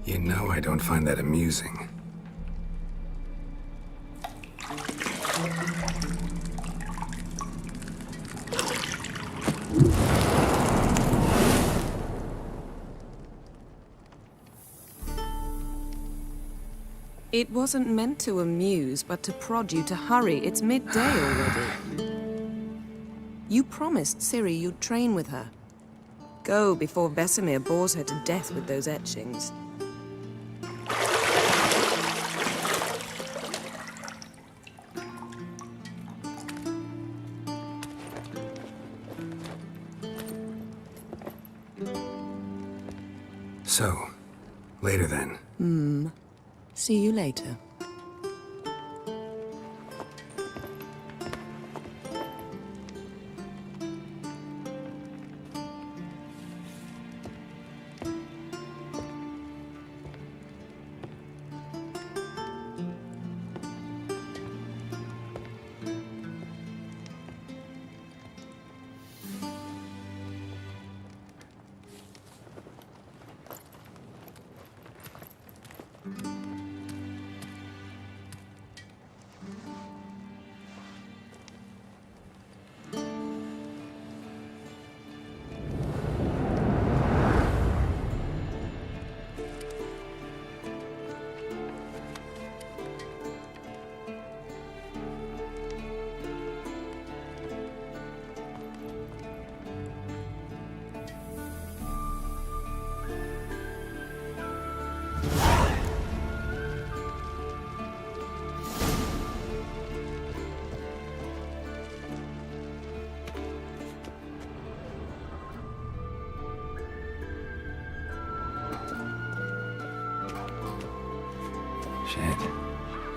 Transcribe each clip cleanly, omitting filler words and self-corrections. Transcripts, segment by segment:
You know I don't find that amusing. It wasn't meant to amuse, but to prod you to hurry. It's midday already. You promised Ciri you'd train with her. Go before Vesemir bores her to death with those etchings. So, later then. See you later.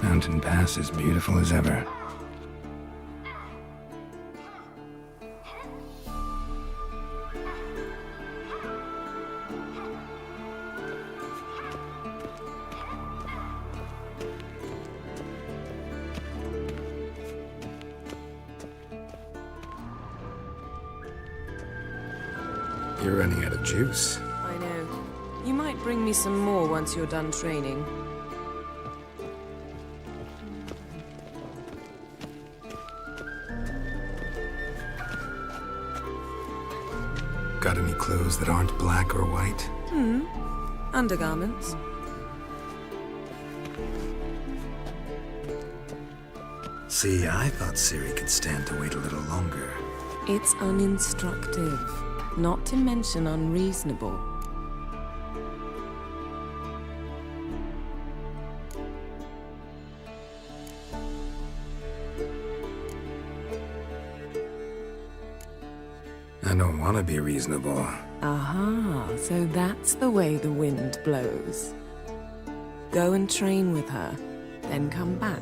Mountain Pass as beautiful as ever. You're running out of juice. I know. You might bring me some more once you're done training. Got any clothes that aren't black or white? Undergarments. See, I thought Ciri could stand to wait a little longer. It's uninstructive, not to mention unreasonable. I don't want to be reasonable. Aha, so that's the way the wind blows. Go and train with her, then come back.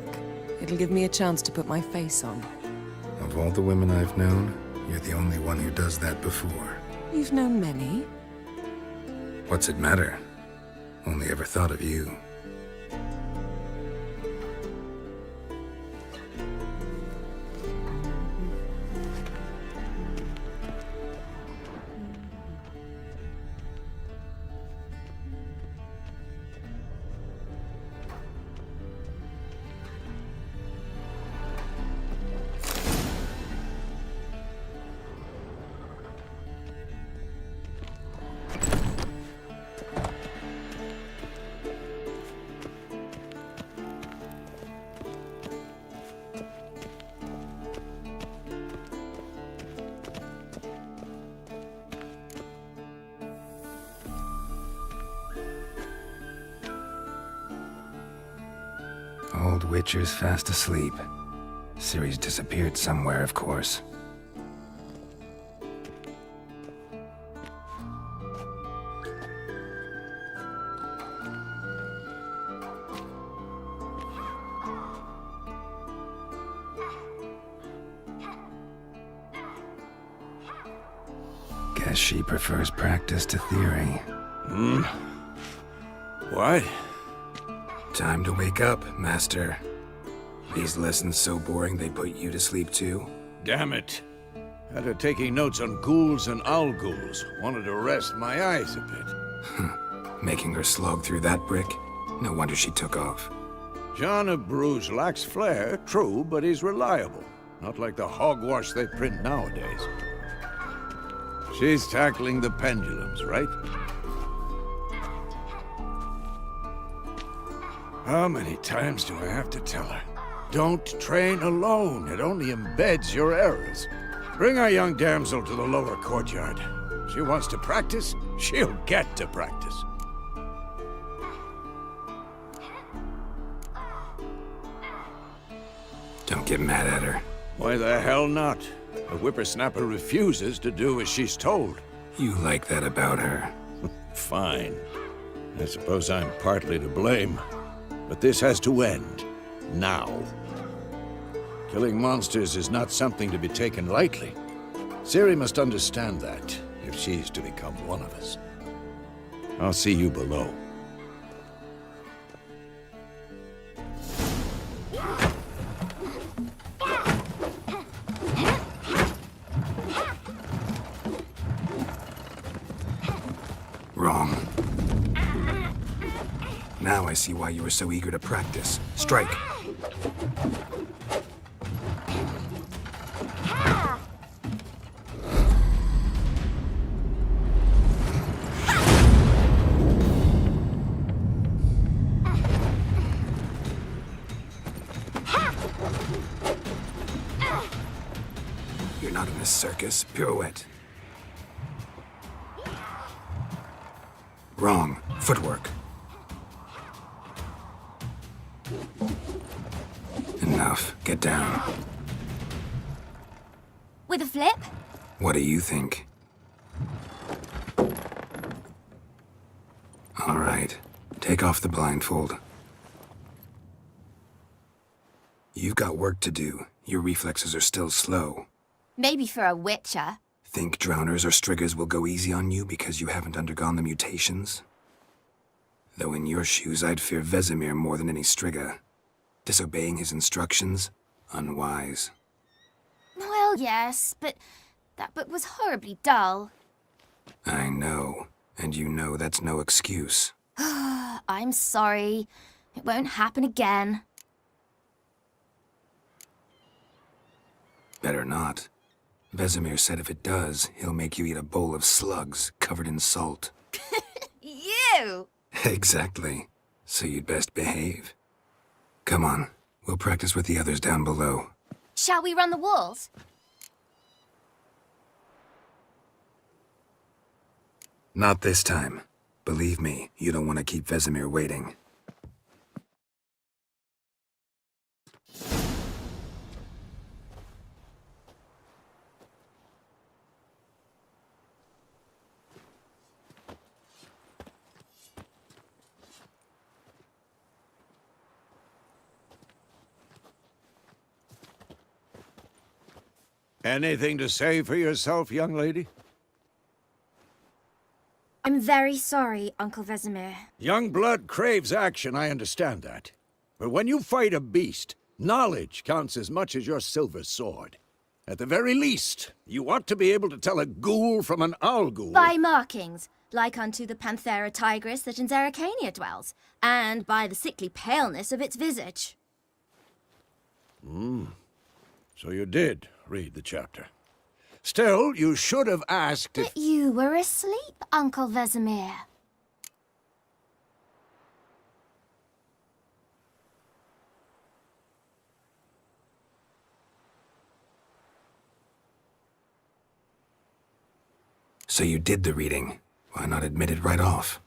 It'll give me a chance to put my face on. Of all the women I've known, you're the only one who does that before. You've known many. What's it matter? Only ever thought of you. Old Witcher's fast asleep. Ciri's disappeared somewhere, of course. Guess she prefers practice to theory. What? Time to wake up, Master. These lessons so boring they put you to sleep too? Damn it. After taking notes on ghouls and owl ghouls, wanted to rest my eyes a bit. Making her slog through that brick? No wonder she took off. John of Bruges lacks flair, true, but he's reliable. Not like the hogwash they print nowadays. She's tackling the pendulums, right? How many times do I have to tell her? Don't train alone. It only embeds your errors. Bring our young damsel to the lower courtyard. She wants to practice, she'll get to practice. Don't get mad at her. Why the hell not? The whippersnapper refuses to do as she's told. You like that about her. Fine. I suppose I'm partly to blame. But this has to end. Now. Killing monsters is not something to be taken lightly. Ciri must understand that, if she's to become one of us. I'll see you below. Wrong. Now I see why you were so eager to practice. Strike. You're not in a circus. Pirouette. Wrong. Footwork. Enough. Get down. With a flip? What do you think? All right. Take off the blindfold. You've got work to do. Your reflexes are still slow. Maybe for a witcher. Think drowners or striggers will go easy on you because you haven't undergone the mutations? Though in your shoes, I'd fear Vesemir more than any strigger. Disobeying his instructions? Unwise. Well, yes, but that book was horribly dull. I know. And you know that's no excuse. I'm sorry. It won't happen again. Better not. Vesemir said if it does, he'll make you eat a bowl of slugs covered in salt. You! Exactly. So you'd best behave. Come on. We'll practice with the others down below. Shall we run the walls? Not this time. Believe me, you don't want to keep Vesemir waiting. Anything to say for yourself, young lady? I'm very sorry, Uncle Vesemir. Young blood craves action, I understand that. But when you fight a beast, knowledge counts as much as your silver sword. At the very least, you ought to be able to tell a ghoul from an owl ghoul. By markings, like unto the Panthera tigris that in Zerrikania dwells, and by the sickly paleness of its visage. So you did read the chapter. Still, you should have asked if... But you were asleep, Uncle Vesemir. So you did the reading. Why not admit it right off?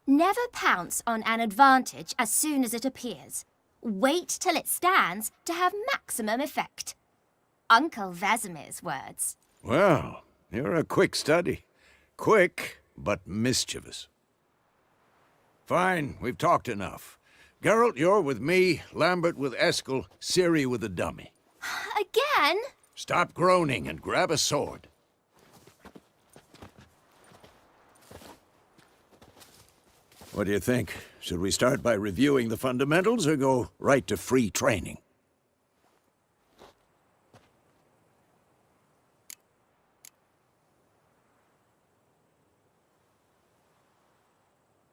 Never pounce on an advantage as soon as it appears. Wait till it stands to have maximum effect. Uncle Vesemir's words. Well, you're a quick study. Quick, but mischievous. Fine, we've talked enough. Geralt, you're with me, Lambert with Eskel, Ciri with the dummy. Again? Stop groaning and grab a sword. What do you think? Should we start by reviewing the fundamentals or go right to free training?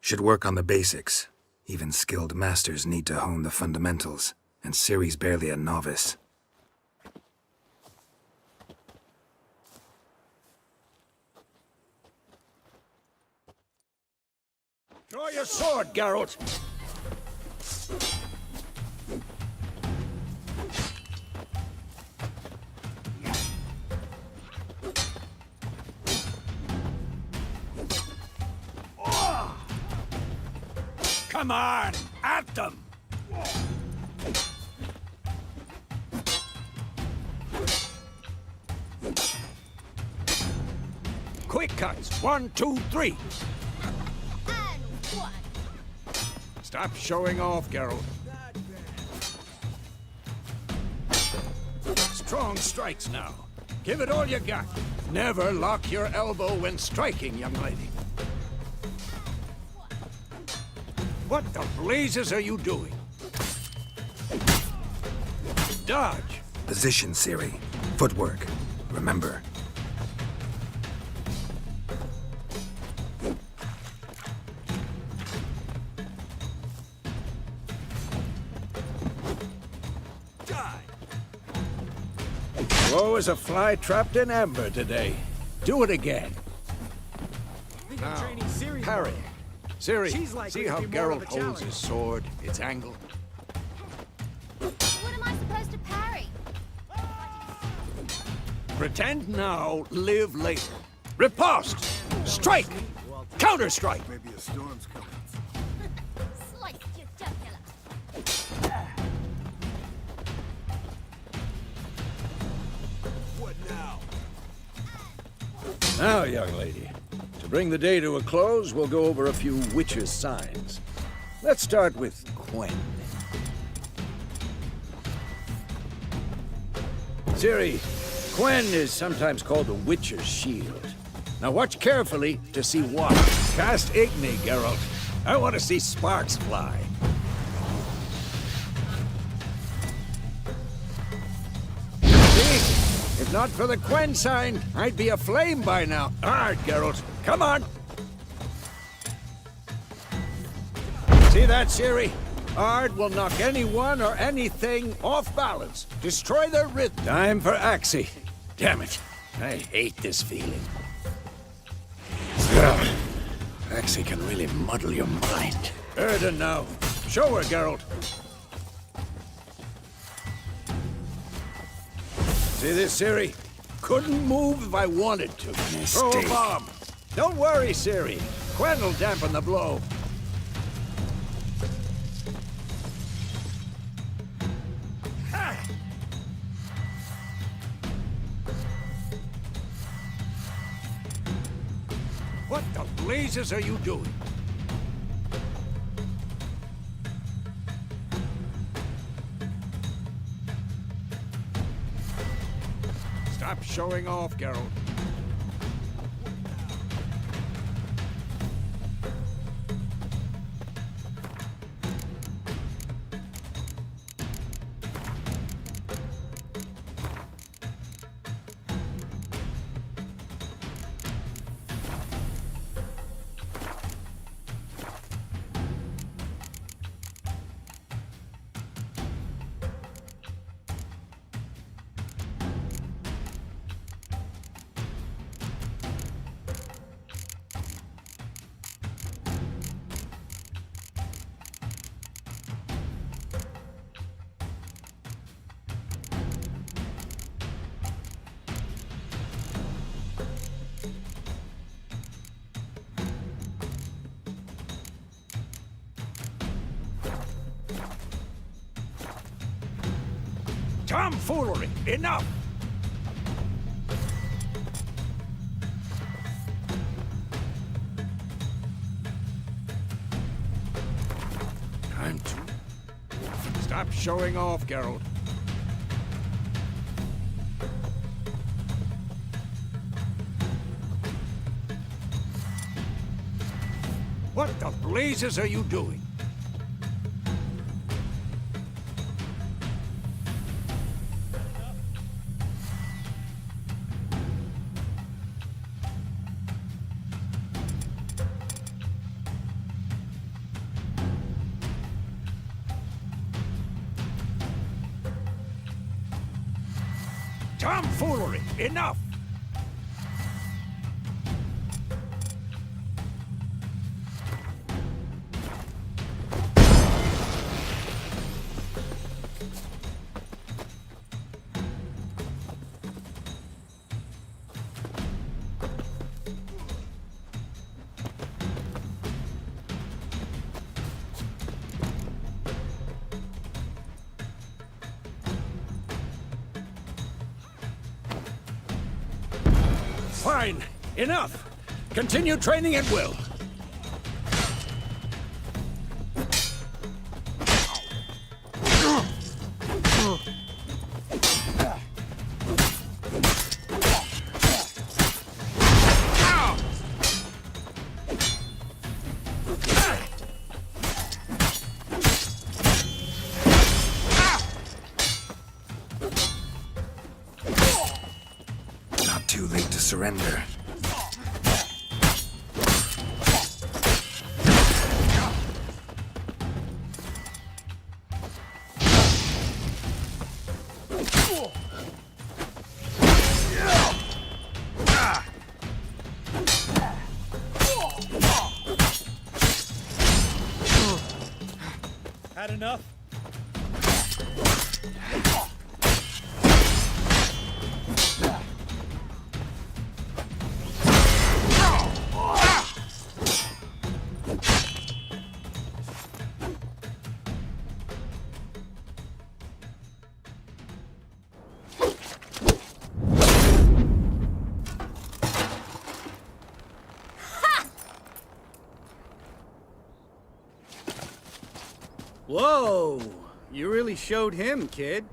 Should work on the basics. Even skilled masters need to hone the fundamentals, and Ciri's barely a novice. Draw your sword, Geralt! Come on! At them! Quick cuts! 1, 2, 3! Stop showing off, Geralt. Strong strikes now. Give it all you got. Never lock your elbow when striking, young lady. What the blazes are you doing? Dodge. Position, Ciri. Footwork. Remember. Woe is a fly trapped in amber today. Do it again. Now, parry. Ciri, see how Geralt holds his sword, its angle? What am I supposed to parry? Pretend now, live later. Riposte! Strike! Counter-strike! Maybe a storm's coming. Slice your jugular. What now? Now, young lady, to bring the day to a close, we'll go over a few witches' signs. Let's start with Quen. Ciri, Quen is sometimes called the Witcher's Shield. Now watch carefully to see what. Cast Igni, Geralt. I want to see sparks fly. See? If not for the Quen sign, I'd be aflame by now. Hard, Geralt. Come on. See that, Ciri? Ard will knock anyone or anything off balance. Destroy their rhythm. Time for Axii. Damn it. I hate this feeling. Ugh. Axii can really muddle your mind. Erden now. Show her, Geralt. See this, Ciri? Couldn't move if I wanted to. Throw a bomb. Don't worry, Ciri. Quen will dampen the blow. What the blazes are you doing? Stop showing off, Geralt. Tomfoolery! Enough! Time to... Stop showing off, Geralt. What the blazes are you doing? Tomfoolery! Enough! Fine. Enough. Continue training at will. Not too late to surrender. Had enough? Whoa! You really showed him, kid.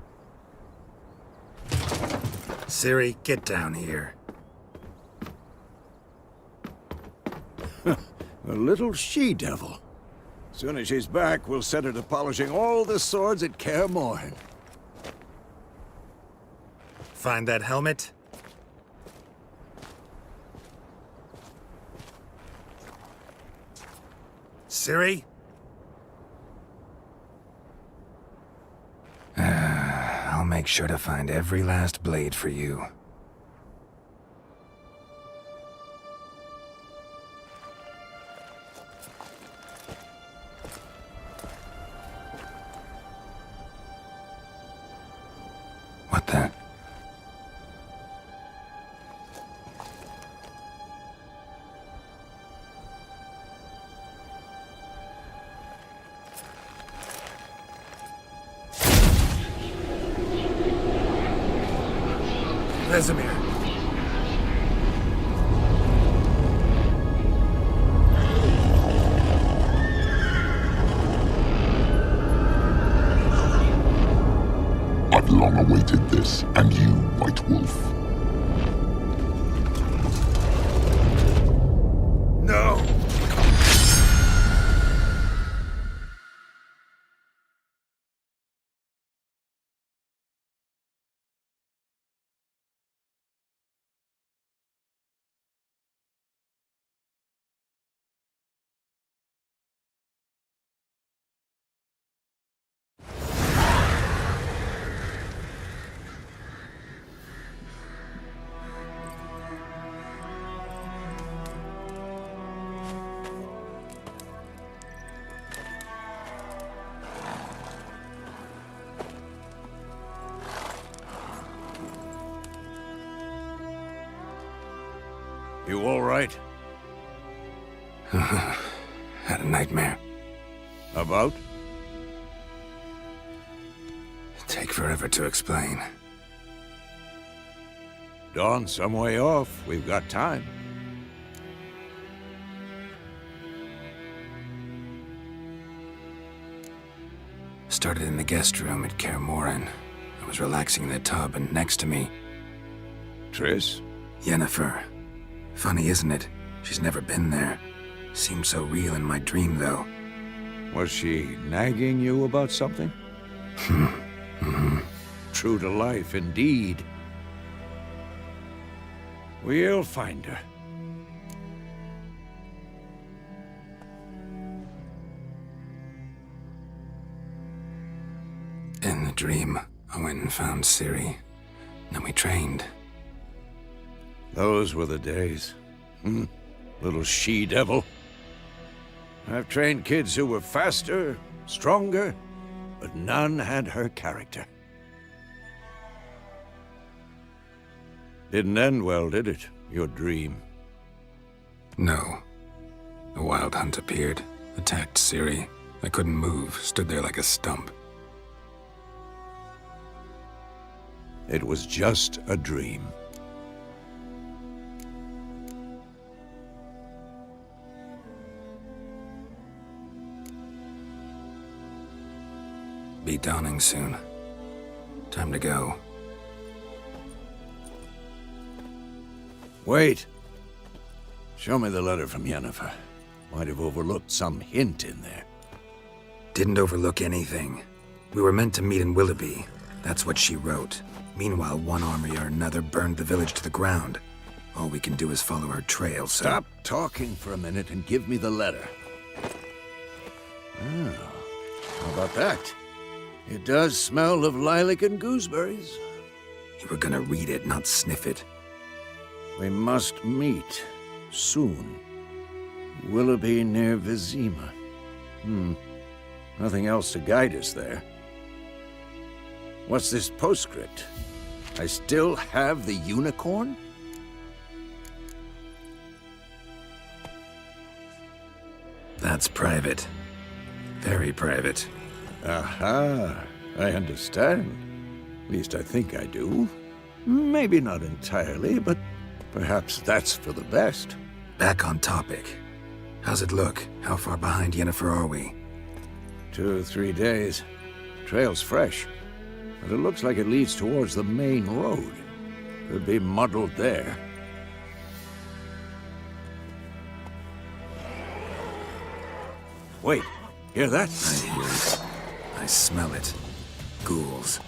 Ciri, get down here. A little she-devil. Soon as she's back, we'll set her to polishing all the swords at Kaer Morhen. Find that helmet? Ciri? I'll make sure to find every last blade for you. What the? Vesemir. I've long awaited this, and you, White Wolf. No! You all right? Had a nightmare. About? Take forever to explain. Dawn's some way off. We've got time. Started in the guest room at Kaer Morhen. I was relaxing in the tub, and next to me, Triss? Yennefer. Funny, isn't it? She's never been there. Seemed so real in my dream, though. Was she nagging you about something? True to life, indeed. We'll find her. In the dream, I went and found Ciri. Then we trained. Those were the days. Little she-devil. I've trained kids who were faster, stronger, but none had her character. Didn't end well, did it? Your dream? No. A wild hunt appeared, attacked Ciri. I couldn't move, stood there like a stump. It was just a dream. Be dawning soon. Time to go. Wait. Show me the letter from Yennefer. Might have overlooked some hint in there. Didn't overlook anything. We were meant to meet in Willoughby. That's what she wrote. Meanwhile, one army or another burned the village to the ground. All we can do is follow her trail, so... Stop talking for a minute and give me the letter. Oh, how about that? It does smell of lilac and gooseberries. You were gonna read it, not sniff it. We must meet soon. Willoughby near Vizima. Nothing else to guide us there. What's this postscript? I still have the unicorn? That's private. Very private. Aha, I understand. At least I think I do. Maybe not entirely, but perhaps that's for the best. Back on topic. How's it look? How far behind Yennefer are we? 2 or 3 days. Trail's fresh, but it looks like it leads towards the main road. Could be muddled there. Wait, hear that? I hear it. I smell it. Ghouls.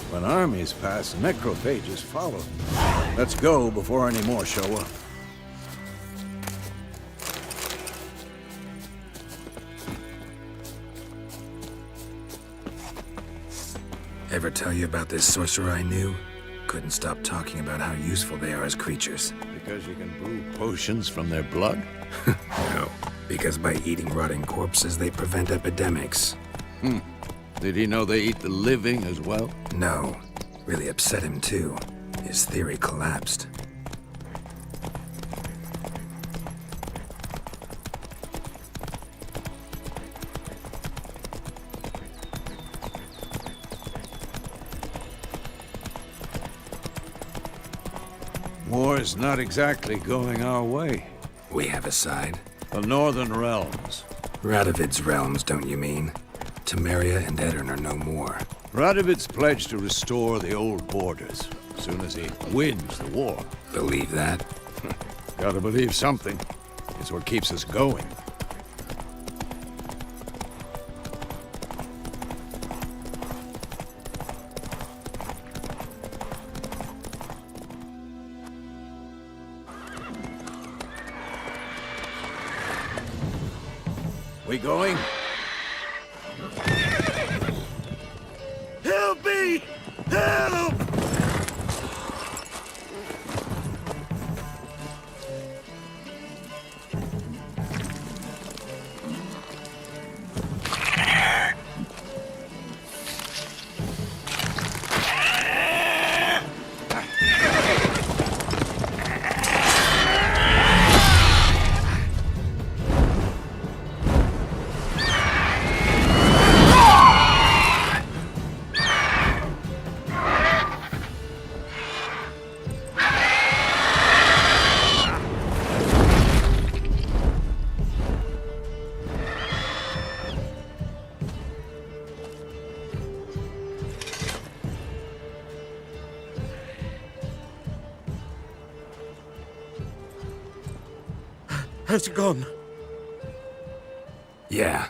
When armies pass, necrophages follow. Let's go before any more show up. Ever tell you about this sorcerer I knew? Couldn't stop talking about how useful they are as creatures. Because you can brew potions from their blood? No, because by eating rotting corpses, they prevent epidemics. Did he know they eat the living as well? No, really upset him too. His theory collapsed. War's not exactly going our way. We have a side. The Northern Realms. Radovid's realms, don't you mean? Temeria and Edirn are no more. Radovid's pledged to restore the old borders as soon as he wins the war. Believe that? Gotta believe something. It's what keeps us going. We going? Help me! Help! Has it gone? Yeah.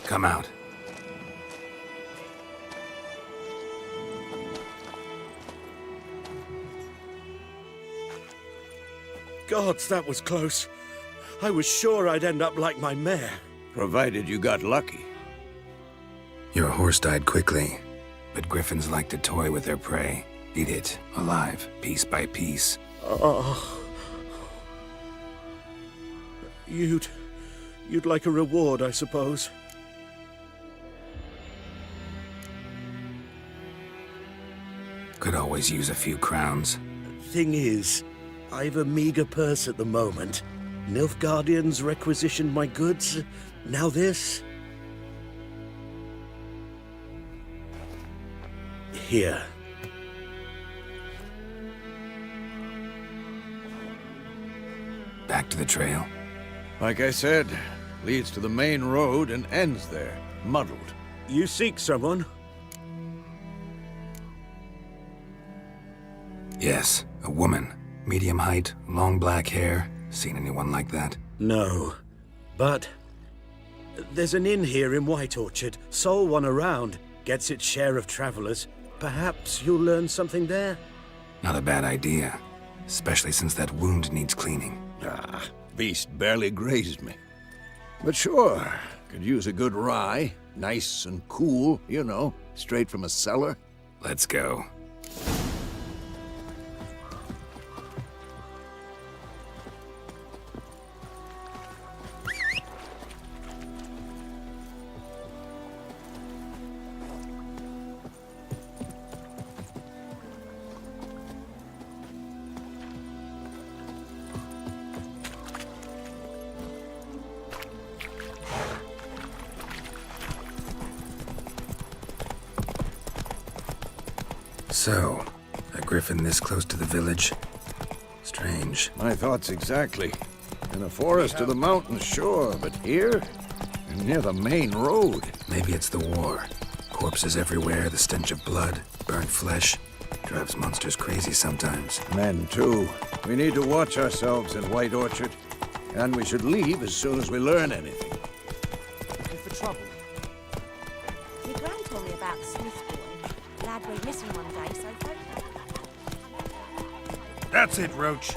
Come out. Gods, that was close. I was sure I'd end up like my mare. Provided you got lucky. Your horse died quickly, but griffins like to toy with their prey. Eat it, alive, piece by piece. Oh. You'd like a reward, I suppose. Could always use a few crowns. Thing is, I've a meager purse at the moment. Nilfgaardians requisitioned my goods. Now this. Here. Back to the trail. Like I said, leads to the main road and ends there, muddled. You seek someone? Yes, a woman. Medium height, long black hair. Seen anyone like that? No. But there's an inn here in White Orchard. Sole one around. Gets its share of travelers. Perhaps you'll learn something there? Not a bad idea. Especially since that wound needs cleaning. Ah, beast barely grazed me. But sure, could use a good rye. Nice and cool, you know, straight from a cellar. Let's go. So, a griffin this close to the village? Strange. My thoughts exactly. In a forest to the mountains, sure, but here? And near the main road. Maybe it's the war. Corpses everywhere, the stench of blood, burnt flesh. Drives monsters crazy sometimes. Men, too. We need to watch ourselves in White Orchard. And we should leave as soon as we learn anything. Looking for trouble. My gran told me about the Smith boy. Lad went missing one day, so That's it, Roach.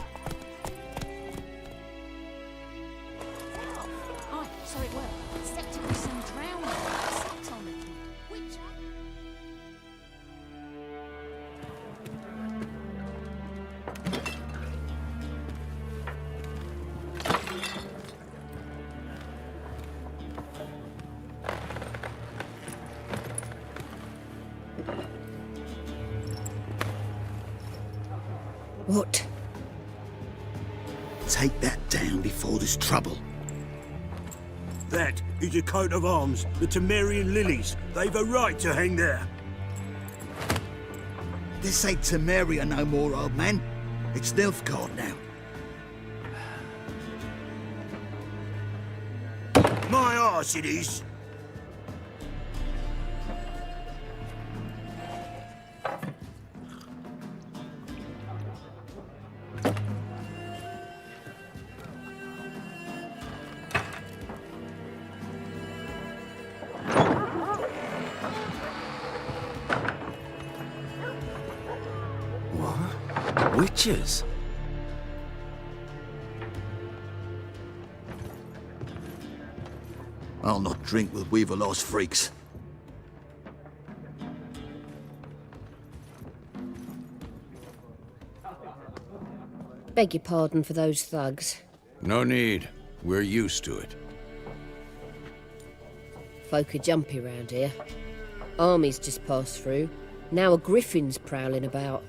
Oh, so it were. Set to be some drowning. Set on it. Which... What? Take that down before there's trouble. That is a coat of arms, the Temerian lilies. They've a right to hang there. This ain't Temeria no more, old man. It's Nilfgaard now. My arse it is. Witches? I'll not drink with Weaverlaw's freaks. Beg your pardon for those thugs. No need. We're used to it. Folk are jumpy round here. Armies just passed through. Now a griffin's prowling about.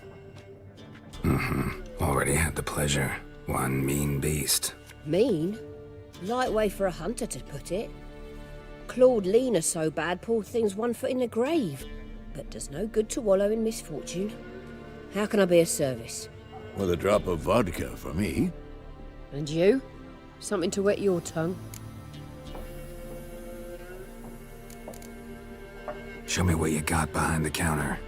Already had the pleasure. One mean beast. Mean? Light way for a hunter to put it. Clawed Lena so bad, poor thing's 1 foot in the grave. But does no good to wallow in misfortune. How can I be of service? With a drop of vodka for me. And you? Something to wet your tongue? Show me what you got behind the counter.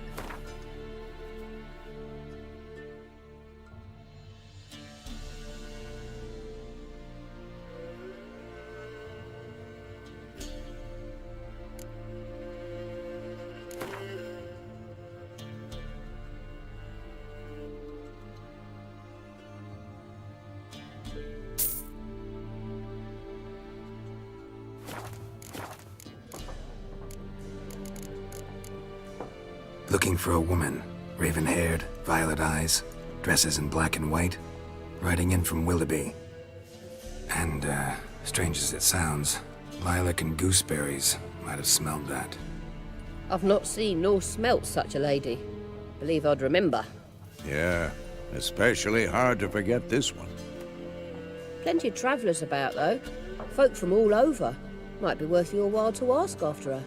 Looking for a woman. Raven-haired, violet eyes, dresses in black and white. Riding in from Willoughby. And, strange as it sounds, lilac and gooseberries might have smelled that. I've not seen nor smelt such a lady. Believe I'd remember. Yeah, especially hard to forget this one. Plenty of travellers about, though. Folk from all over. Might be worth your while to ask after her.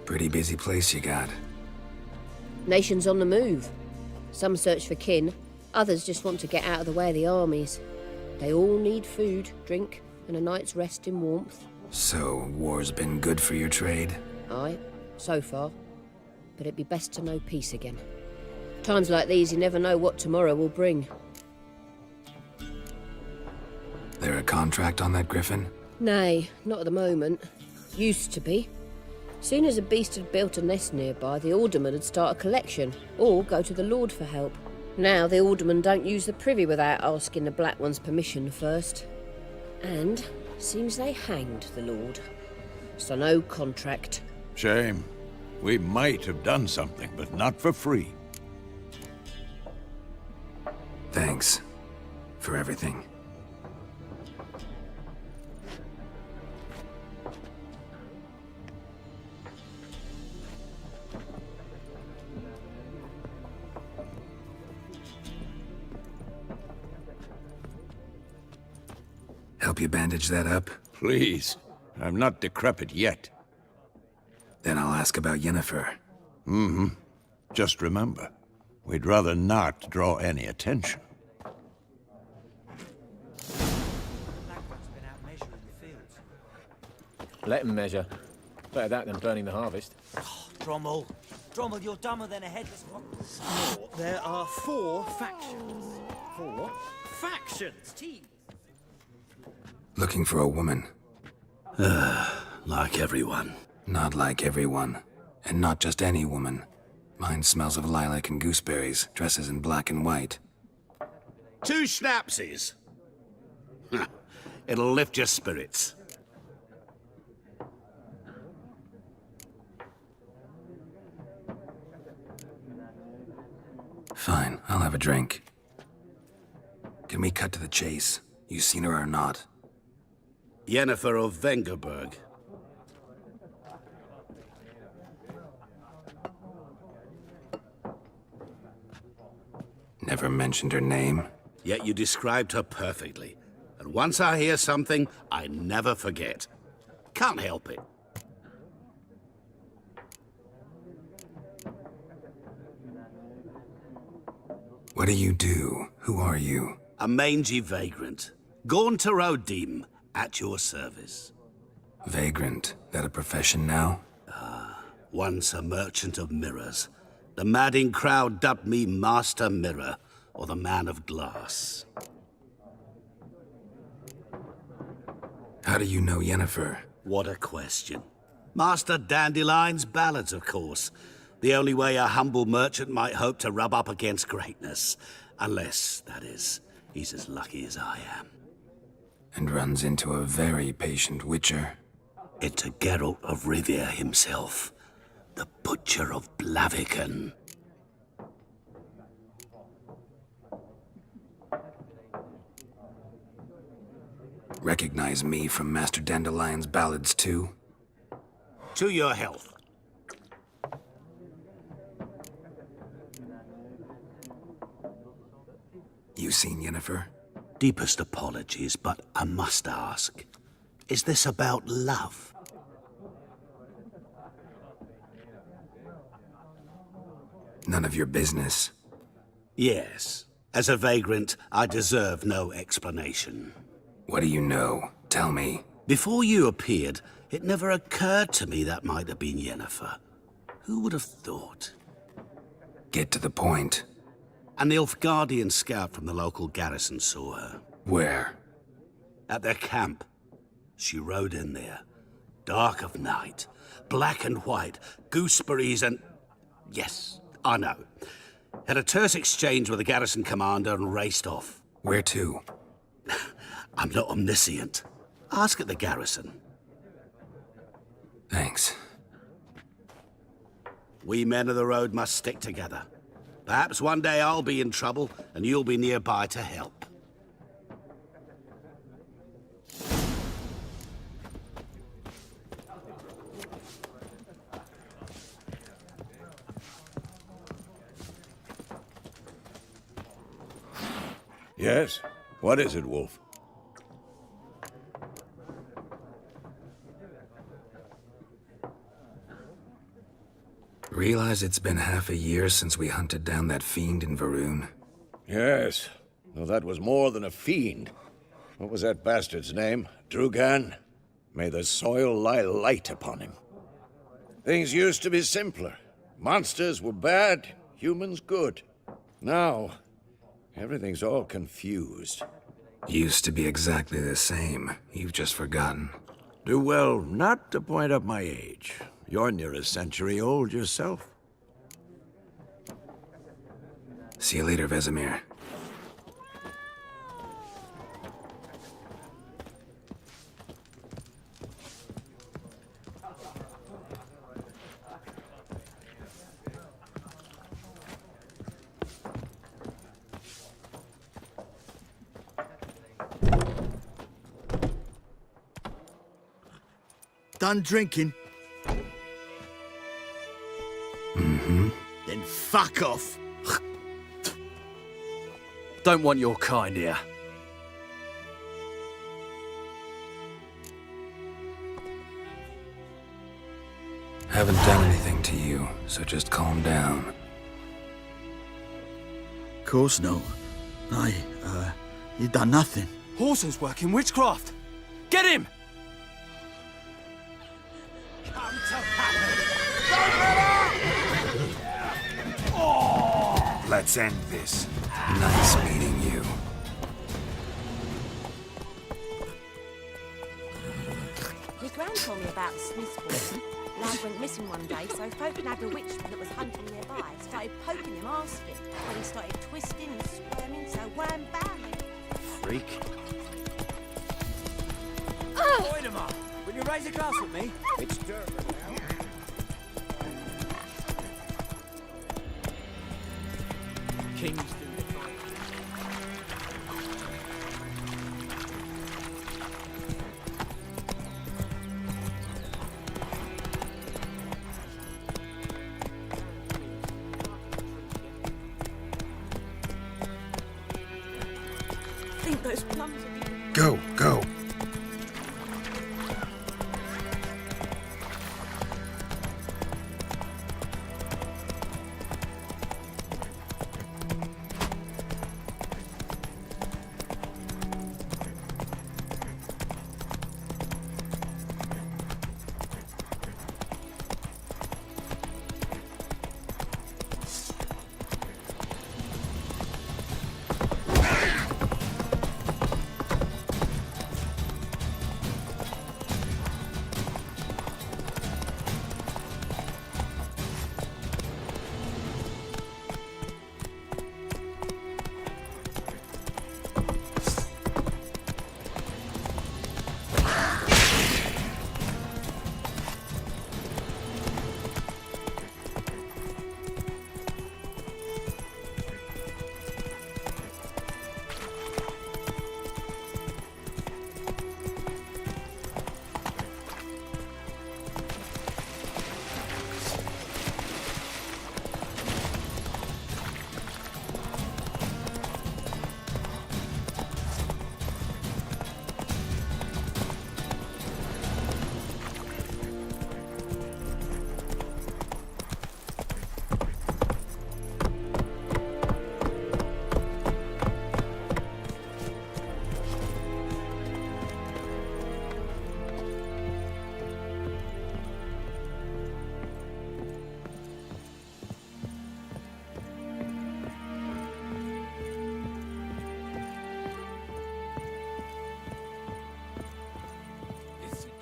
Pretty busy place you got. Nations on the move. Some search for kin, others just want to get out of the way of the armies. They all need food, drink, and a night's rest in warmth. So, war's been good for your trade? Aye, so far. But it'd be best to know peace again. Times like these, you never know what tomorrow will bring. There a contract on that griffin? Nay, not at the moment. Used to be. Soon as a beast had built a nest nearby, the alderman would start a collection, or go to the Lord for help. Now the aldermen don't use the privy without asking the Black One's permission first. And seems they hanged the Lord. So no contract. Shame. We might have done something, but not for free. Thanks. For everything. Help you bandage that up? Please. I'm not decrepit yet. Then I'll ask about Yennefer. Mm-hmm. Just remember, we'd rather not draw any attention. Blackrock's been out measuring the fields. Let him measure. Better that than burning the harvest. Drommel. Drommel, you're dumber than a headless... There are 4 factions. 4 factions? Looking for a woman. Like everyone. Not like everyone. And not just any woman. Mine smells of lilac and gooseberries, dresses in black and white. 2 schnapsies. It'll lift your spirits. Fine, I'll have a drink. Can we cut to the chase? You seen her or not? Yennefer of Vengerberg. Never mentioned her name. Yet you described her perfectly. And once I hear something, I never forget. Can't help it. What do you do? Who are you? A mangy vagrant. Gaunter O'Dim, at your service. Vagrant. That a profession now? Once a merchant of mirrors. The madding crowd dubbed me Master Mirror, or the Man of Glass. How do you know Yennefer? What a question. Master Dandelion's ballads, of course. The only way a humble merchant might hope to rub up against greatness. Unless, that is, he's as lucky as I am. And runs into a very patient witcher. Into Geralt of Rivia himself. The Butcher of Blaviken. Recognize me from Master Dandelion's ballads, too? To your health. You seen Yennefer? Deepest apologies, but I must ask. Is this about love? None of your business. Yes. As a vagrant, I deserve no explanation. What do you know? Tell me. Before you appeared, it never occurred to me that might have been Yennefer. Who would have thought? Get to the point. A Nilfgaardian scout from the local garrison saw her. Where? At their camp. She rode in there. Dark of night. Black and white. Gooseberries and... Yes, I know. Had a terse exchange with the garrison commander and raced off. Where to? I'm not omniscient. Ask at the garrison. Thanks. We men of the road must stick together. Perhaps one day I'll be in trouble and you'll be nearby to help. Yes? What is it, Wolf? Realize it's been half a year since we hunted down that fiend in Varun? Yes. Well, that was more than a fiend. What was that bastard's name? Drugan? May the soil lie light upon him. Things used to be simpler. Monsters were bad, humans good. Now, everything's all confused. Used to be exactly the same. You've just forgotten. Do well not to point up my age. You're near a century old yourself. See you later, Vesemir. Done drinking? Mm-hmm. Then fuck off. Don't want your kind here. Haven't done anything to you, so just calm down. Course no. You done nothing. Horson's working witchcraft. Get him! Let's end this. Nice meeting you. My gran told me about the Smith's boy. Lad went missing one day, so folk nabbed a witchman that was hunting nearby. Started poking him, asking. When he started twisting and squirming, so wham bam. Freak. Voidemar, will you raise a glass with me? It's Durban now. Kings do the fight. I think those plums are... Go, go.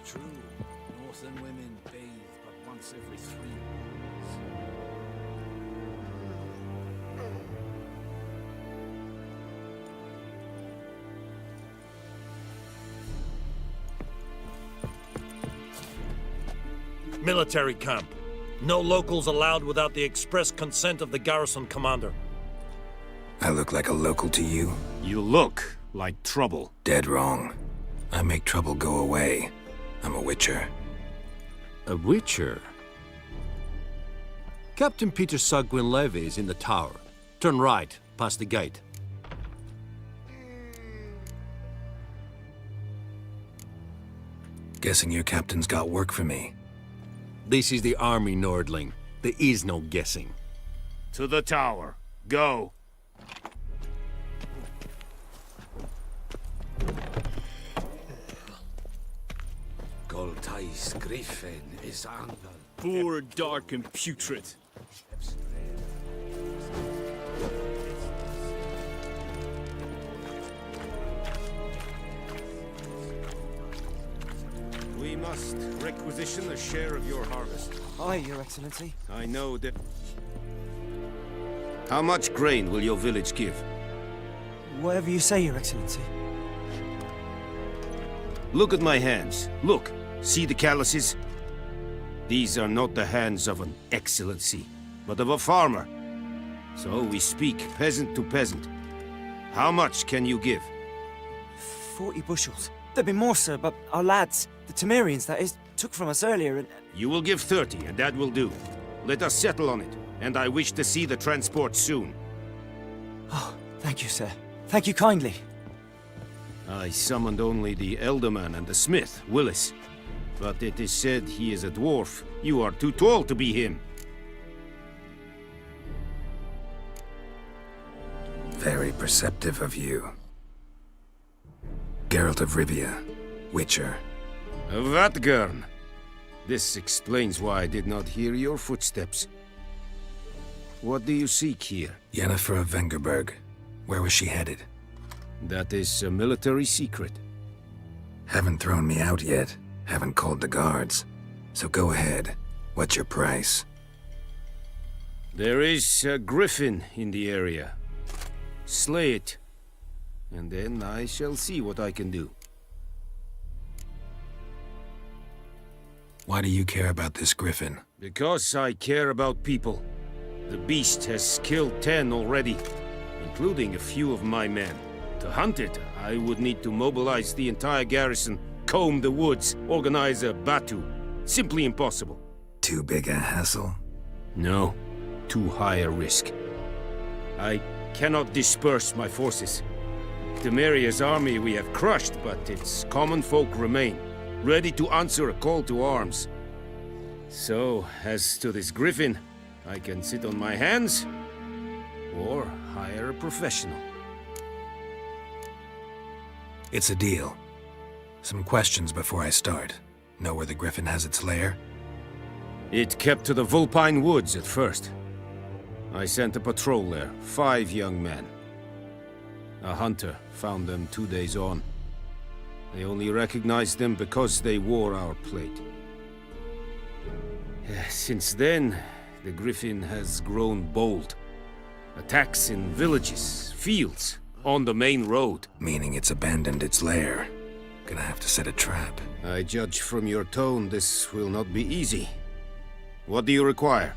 True, northern women bathe but once every 3 months. Military camp. No locals allowed without the express consent of the garrison commander. I look like a local to you? You look like trouble. Dead wrong. I make trouble go away. I'm a witcher. A witcher? Captain Peter Sagwin Levy is in the tower. Turn right, past the gate. Guessing your captain's got work for me. This is the army, Nordling. There is no guessing. To the tower. Go. Goltais Griffin is Angle. Poor, dark, and putrid. We must requisition a share of your harvest. Aye, Your Excellency. I know that... How much grain will your village give? Whatever you say, Your Excellency. Look at my hands. Look. See the calluses? These are not the hands of an excellency, but of a farmer. So we speak peasant to peasant. How much can you give? 40 bushels. There'd be more, sir, but our lads, the Temerians, that is, took from us earlier and... You will give 30, and that will do. Let us settle on it, and I wish to see the transport soon. Oh, thank you, sir. Thank you kindly. I summoned only the Elderman and the smith, Willis. but it is said he is a dwarf. You are too tall to be him. Very perceptive of you. Geralt of Rivia, Witcher. Vatgern. This explains why I did not hear your footsteps. What do you seek here? Yennefer of Vengerberg. Where was she headed? That is a military secret. Haven't thrown me out yet. Haven't called the guards. So go ahead. What's your price? There is a griffin in the area. Slay it, and then I shall see what I can do. Why do you care about this griffin? Because I care about people. The beast has killed 10 already, including a few of my men. To hunt it, I would need to mobilize the entire garrison, comb the woods, organize a batu. Simply impossible. Too big a hassle? No, too high a risk. I cannot disperse my forces. Temeria's army we have crushed, but its common folk remain, ready to answer a call to arms. So, as to this griffin, I can sit on my hands, or hire a professional. It's a deal. Some questions before I start. Know where the griffin has its lair? It kept to the Vulpine Woods at first. I sent a patrol there, 5 young men. A hunter found them 2 days on. They only recognized them because they wore our plate. Since then, the griffin has grown bold. Attacks in villages, fields, on the main road. Meaning it's abandoned its lair. Gonna have to set a trap. I judge from your tone this will not be easy. What do you require?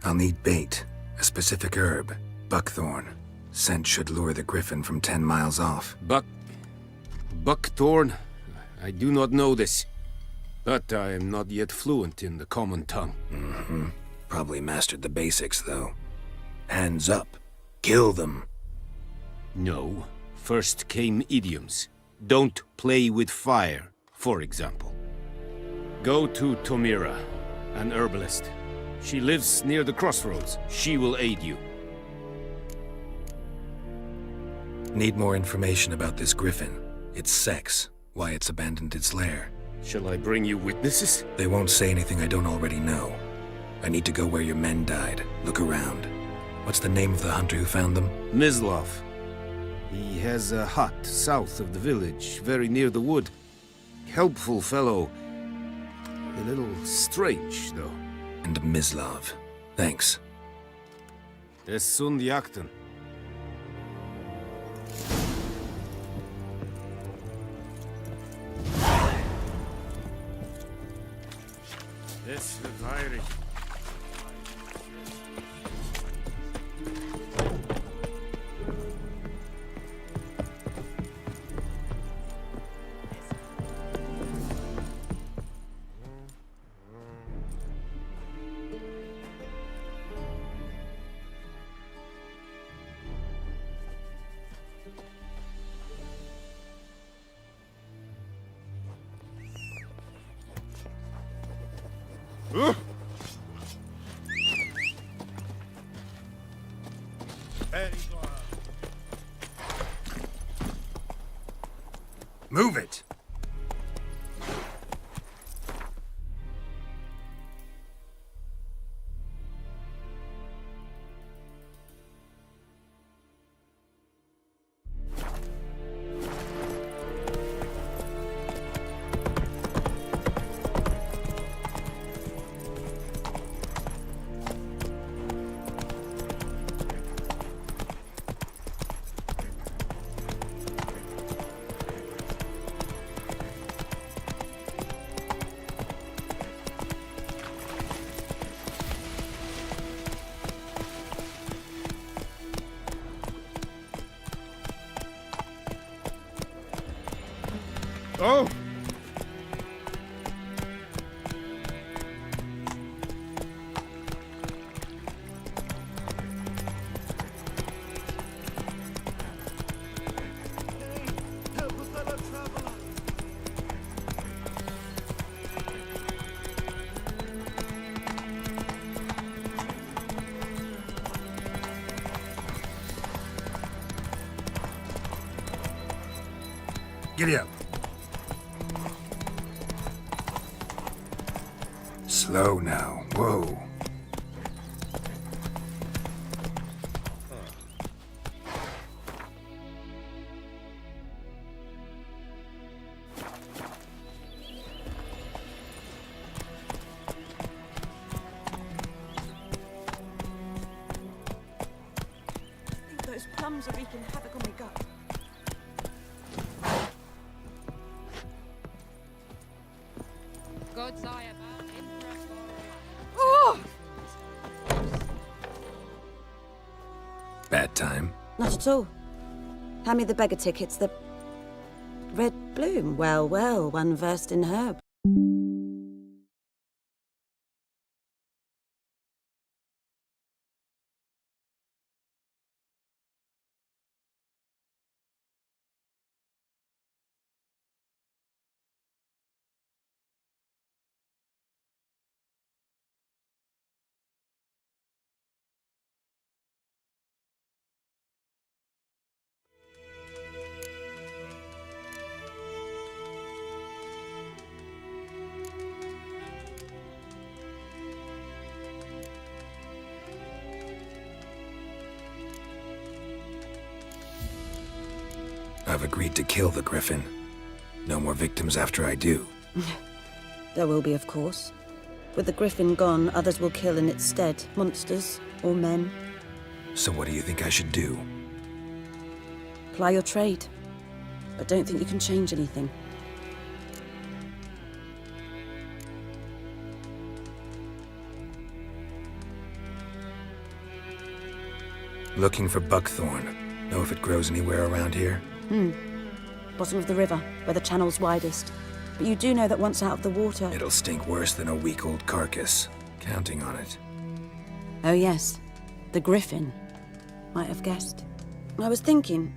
I'll need bait, a specific herb, buckthorn. Scent should lure the griffin from 10 miles off. Buckthorn? I do not know this. But I am not yet fluent in the common tongue. Mm-hmm. Probably mastered the basics, though. Hands up. Kill them. No. First came idioms. Don't play with fire, for example. Go to Tomira, an herbalist. She lives near the crossroads. She will aid you. Need more information about this griffin. Its sex, why it's abandoned its lair. Shall I bring you witnesses? They won't say anything I don't already know. I need to go where your men died. Look around. What's the name of the hunter who found them? Mislav. He has a hut south of the village, very near the wood. Helpful fellow. A little strange, though. And Mislav. Thanks. Es sunt jakten. Es wird Move it! Oh! Giddy up. Slow now. Whoa. I think those plums are wreaking havoc on my gut. God's eye about Emperor. Oh! Bad time. Not at all. Hand me the beggar tickets, the red bloom. Well, well, one versed in herb. I've agreed to kill the Griffin. No more victims after I do. There will be, of course. With the griffin gone, others will kill in its stead. Monsters or men. So what do you think I should do? Ply your trade. But don't think you can change anything. Looking for buckthorn. Know if it grows anywhere around here? Bottom of the river, where the channel's widest. But you do know that once out of the water... It'll stink worse than a week-old carcass. Counting on it. Oh yes, the griffin. Might have guessed. I was thinking...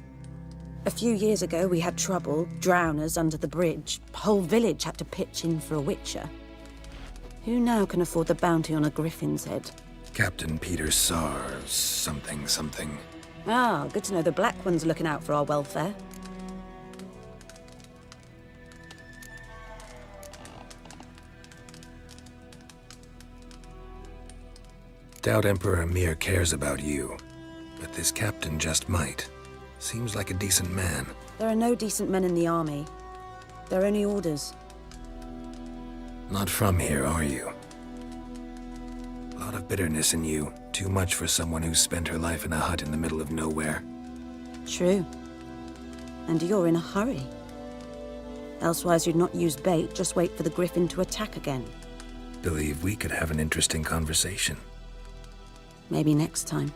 A few years ago we had trouble, drowners under the bridge. Whole village had to pitch in for a witcher. Who now can afford the bounty on a griffin's head? Captain Peter Sar... something. Ah, good to know the Black One's looking out for our welfare. Doubt Emperor Emir cares about you. But this captain just might. Seems like a decent man. There are no decent men in the army. They're only orders. Not from here, are you? A lot of bitterness in you. Too much for someone who's spent her life in a hut in the middle of nowhere. True. And you're in a hurry. Elsewise you'd not use bait, just wait for the griffin to attack again. Believe we could have an interesting conversation. Maybe next time.